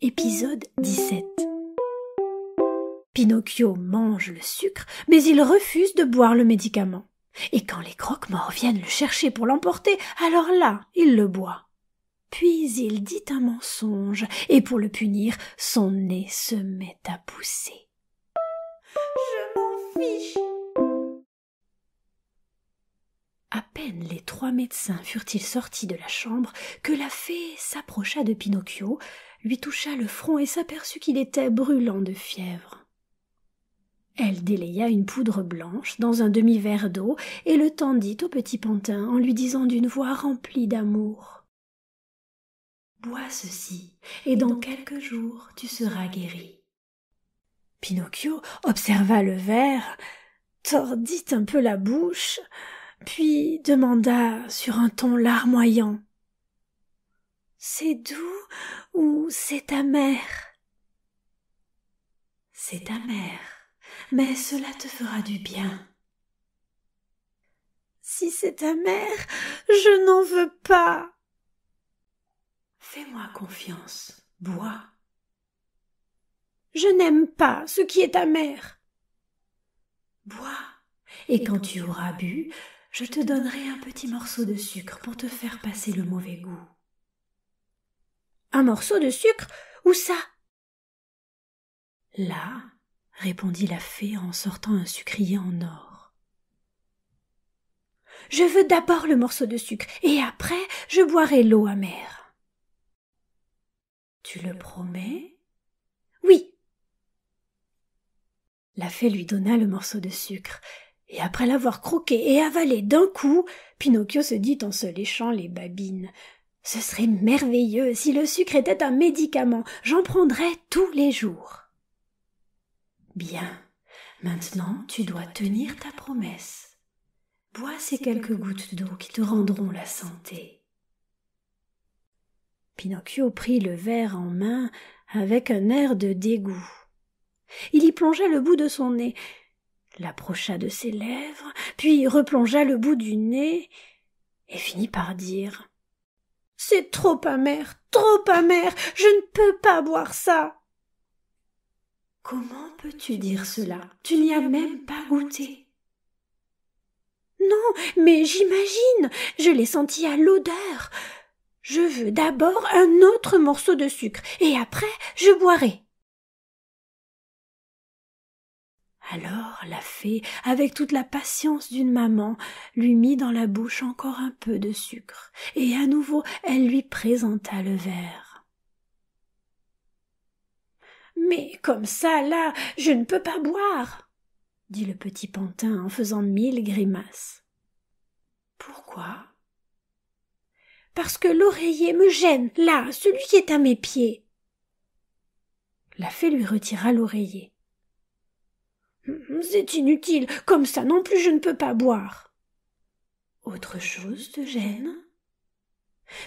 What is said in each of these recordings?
Épisode 17. Pinocchio mange le sucre, mais il refuse de boire le médicament. Et quand les croque-morts viennent le chercher pour l'emporter, alors là, il le boit. Puis il dit un mensonge, et pour le punir, son nez se met à pousser. Je m'en fiche. À peine les 3 médecins furent-ils sortis de la chambre que la fée s'approcha de Pinocchio, lui toucha le front et s'aperçut qu'il était brûlant de fièvre. Elle délaya une poudre blanche dans un demi-verre d'eau et le tendit au petit pantin en lui disant d'une voix remplie d'amour. « Bois ceci, et dans quelques jours tu seras guéri. » Pinocchio observa le verre, tordit un peu la bouche, puis demanda sur un ton larmoyant. « C'est doux ou c'est amer ?»« C'est amer, mais cela te fera du bien. »« Si c'est amer, je n'en veux pas. »« Fais-moi confiance, bois. »« Je n'aime pas ce qui est amer. »« Bois, et quand tu auras bu, je te donnerai un petit morceau de sucre pour te faire passer le mauvais goût. »« Un morceau de sucre? Où ça? » ?»« Là, » répondit la fée en sortant un sucrier en or. « Je veux d'abord le morceau de sucre, et après je boirai l'eau amère. »« Tu le promets? »« Oui. » La fée lui donna le morceau de sucre, et après l'avoir croqué et avalé d'un coup, Pinocchio se dit en se léchant les babines. « Ce serait merveilleux si le sucre était un médicament, j'en prendrais tous les jours. » Bien, maintenant tu dois tenir ta promesse. Bois ces quelques gouttes d'eau qui te rendront la santé. Pinocchio prit le verre en main avec un air de dégoût. Il y plongea le bout de son nez, l'approcha de ses lèvres, puis replongea le bout du nez et finit par dire « C'est trop amer, je ne peux pas boire ça. » « Comment peux-tu dire cela? Tu n'y as même pas goûté. »« Non, mais j'imagine, je l'ai senti à l'odeur. Je veux d'abord un autre morceau de sucre, et après je boirai. » Alors la fée, avec toute la patience d'une maman, lui mit dans la bouche encore un peu de sucre, et à nouveau elle lui présenta le verre. « Mais comme ça, là, je ne peux pas boire, » dit le petit pantin en faisant 1000 grimaces. « Pourquoi ? » ?»« Parce que l'oreiller me gêne, là, celui qui est à mes pieds. » La fée lui retira l'oreiller. « C'est inutile, comme ça non plus je ne peux pas boire. »« Autre chose te gêne ? » ?»«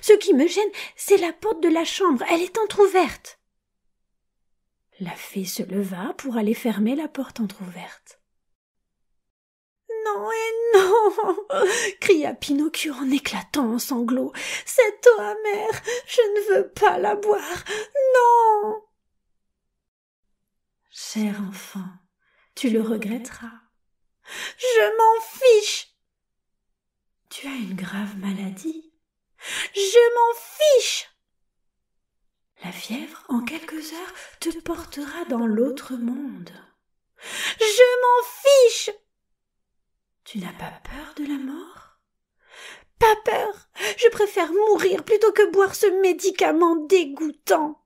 Ce qui me gêne, c'est la porte de la chambre, elle est entr'ouverte. » La fée se leva pour aller fermer la porte entr'ouverte. « Non et non !» cria Pinocchio en éclatant en sanglots. « Cette eau amère, je ne veux pas la boire. Non !»« Cher enfant, tu le regretteras. »« Je m'en fiche !»« Tu as une grave maladie. »« Je m'en fiche !»« La fièvre, en quelques heures, te portera dans l'autre monde. »« Je m'en fiche !»« Tu n'as pas peur de la mort ? » ?»« Pas peur. Je préfère mourir plutôt que boire ce médicament dégoûtant. »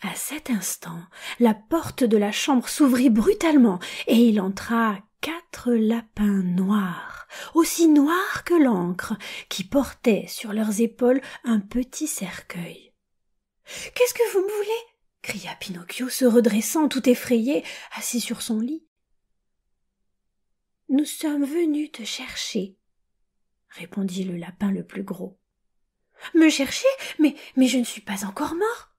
À cet instant, la porte de la chambre s'ouvrit brutalement et il entra 4 lapins noirs, aussi noirs que l'encre, qui portaient sur leurs épaules un petit cercueil. « Qu'est-ce que vous me voulez ?» cria Pinocchio, se redressant tout effrayé, assis sur son lit. « Nous sommes venus te chercher, » répondit le lapin le plus gros. « Me chercher? Mais je ne suis pas encore mort. »«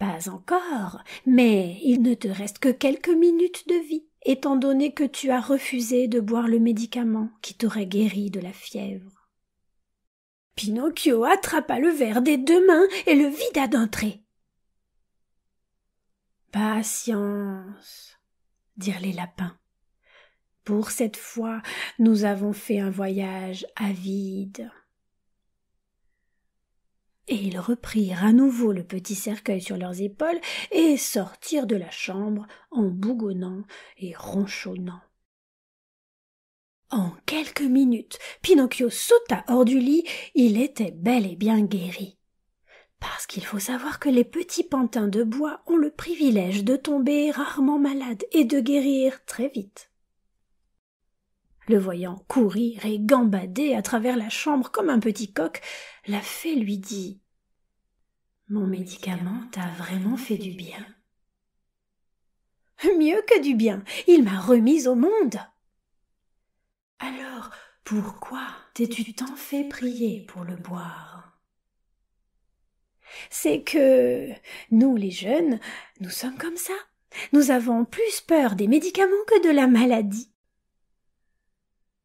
Pas encore, mais il ne te reste que quelques minutes de vie, étant donné que tu as refusé de boire le médicament qui t'aurait guéri de la fièvre. » Pinocchio attrapa le verre des 2 mains et le vida d'un trait. Patience, dirent les lapins. Pour cette fois, nous avons fait un voyage à vide. Et ils reprirent à nouveau le petit cercueil sur leurs épaules et sortirent de la chambre en bougonnant et ronchonnant. En quelques minutes, Pinocchio sauta hors du lit, il était bel et bien guéri. Parce qu'il faut savoir que les petits pantins de bois ont le privilège de tomber rarement malades et de guérir très vite. Le voyant courir et gambader à travers la chambre comme un petit coq, la fée lui dit « Mon médicament t'a vraiment fait du bien. »« Mieux que du bien, il m'a remise au monde. »« Alors, pourquoi t'es-tu tant fait prier pour le boire ?»« C'est que nous, les jeunes, nous sommes comme ça. Nous avons plus peur des médicaments que de la maladie. »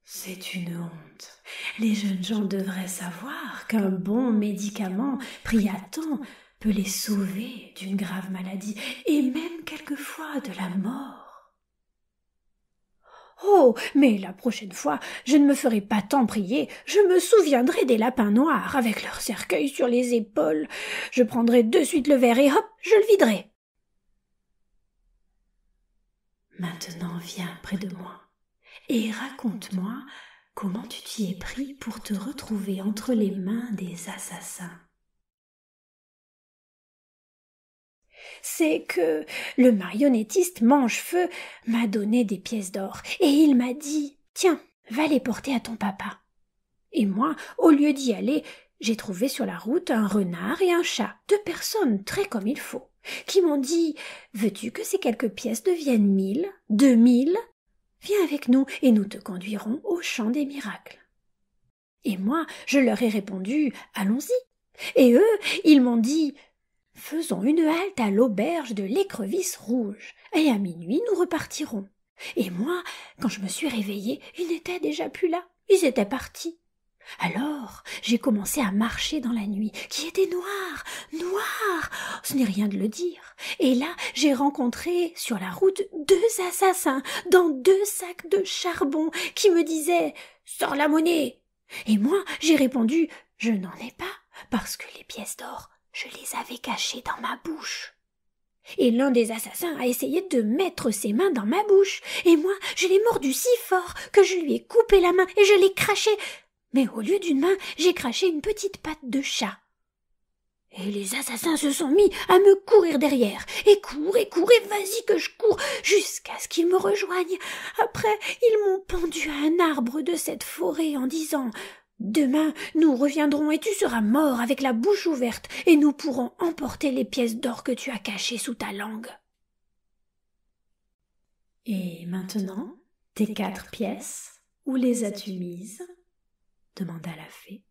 C'est une honte. Les jeunes gens devraient savoir qu'un bon médicament pris à temps peut les sauver d'une grave maladie et même quelquefois de la mort. Oh, mais la prochaine fois, je ne me ferai pas tant prier, je me souviendrai des lapins noirs avec leur cercueil sur les épaules. Je prendrai de suite le verre et hop, je le viderai. Maintenant, viens près de moi. Et raconte-moi comment tu t'y es pris pour te retrouver entre les mains des assassins. C'est que le marionnettiste Mangefeu m'a donné des pièces d'or et il m'a dit « Tiens, va les porter à ton papa. » Et moi, au lieu d'y aller, j'ai trouvé sur la route un renard et un chat, 2 personnes très comme il faut, qui m'ont dit « Veux-tu que ces quelques pièces deviennent 1000, 2000 ? Viens avec nous et nous te conduirons au champ des miracles. » Et moi, je leur ai répondu « Allons-y !» Et eux, ils m'ont dit « Faisons une halte à l'auberge de l'Écrevisse Rouge, et à minuit nous repartirons. » Et moi, quand je me suis réveillée, ils n'étaient déjà plus là, ils étaient partis. Alors, j'ai commencé à marcher dans la nuit, qui était noire, noire, ce n'est rien de le dire. Et là, j'ai rencontré sur la route 2 assassins dans 2 sacs de charbon qui me disaient « Sors la monnaie !» Et moi, j'ai répondu « Je n'en ai pas, parce que les pièces d'or, je les avais cachées dans ma bouche. » Et l'un des assassins a essayé de mettre ses mains dans ma bouche, et moi, je l'ai mordu si fort que je lui ai coupé la main et je l'ai craché. Mais au lieu d'une main, j'ai craché une petite patte de chat. Et les assassins se sont mis à me courir derrière. Et cours, et vas-y que je cours, jusqu'à ce qu'ils me rejoignent. Après, ils m'ont pendu à un arbre de cette forêt en disant « Demain, nous reviendrons et tu seras mort avec la bouche ouverte, et nous pourrons emporter les pièces d'or que tu as cachées sous ta langue. » Et maintenant, tes 4 pièces, où les as-tu mises ? Demanda la fée.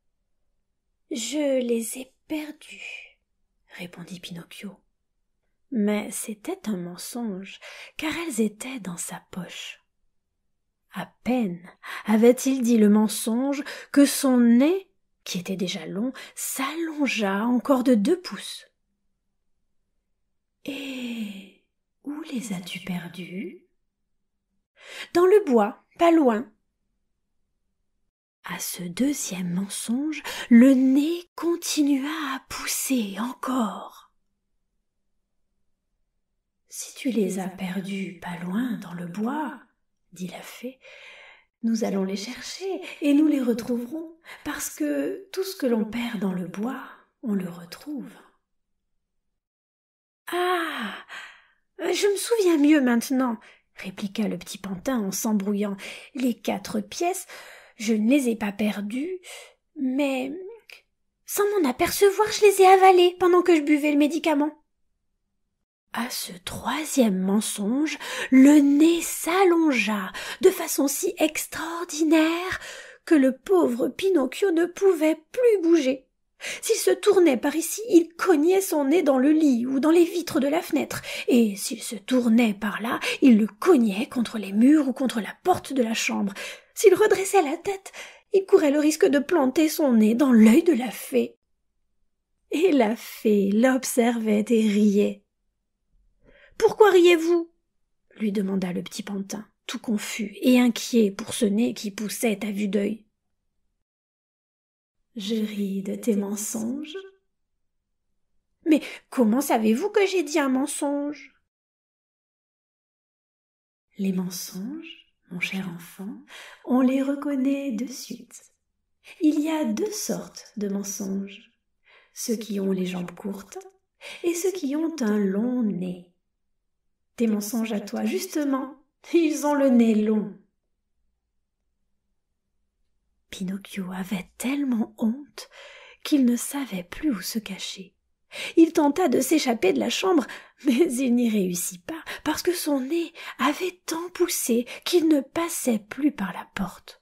« Je les ai perdues, » répondit Pinocchio. Mais c'était un mensonge, car elles étaient dans sa poche. À peine avait-il dit le mensonge que son nez, qui était déjà long, s'allongea encore de 2 pouces. « Et où les as-tu perdues ? » ?»« Dans le bois, pas loin. » À ce 2e mensonge, le nez continua à pousser encore. « Si tu les as perdus pas loin dans le bois, dit la fée, nous allons les chercher et nous les retrouverons, parce que tout ce que l'on perd dans le bois, on le retrouve. » « Ah, je me souviens mieux maintenant, répliqua le petit pantin en s'embrouillant. Les 4 pièces, je ne les ai pas perdues, mais sans m'en apercevoir, je les ai avalées pendant que je buvais le médicament. » À ce 3e mensonge, le nez s'allongea de façon si extraordinaire que le pauvre Pinocchio ne pouvait plus bouger. S'il se tournait par ici, il cognait son nez dans le lit ou dans les vitres de la fenêtre, et s'il se tournait par là, il le cognait contre les murs ou contre la porte de la chambre. S'il redressait la tête, il courait le risque de planter son nez dans l'œil de la fée. Et la fée l'observait et riait. Pourquoi riez-vous? Lui demanda le petit pantin, tout confus et inquiet pour ce nez qui poussait à vue d'œil. Je ris de tes mensonges. Mais comment savez-vous que j'ai dit un mensonge? Les mensonges, mon cher enfant, on les reconnaît de suite. Il y a deux sortes de mensonges, ceux qui ont les jambes courtes et ceux qui ont un long nez. Tes mensonges à toi, justement, ils ont le nez long. Pinocchio avait tellement honte qu'il ne savait plus où se cacher. Il tenta de s'échapper de la chambre, mais il n'y réussit pas, parce que son nez avait tant poussé qu'il ne passait plus par la porte.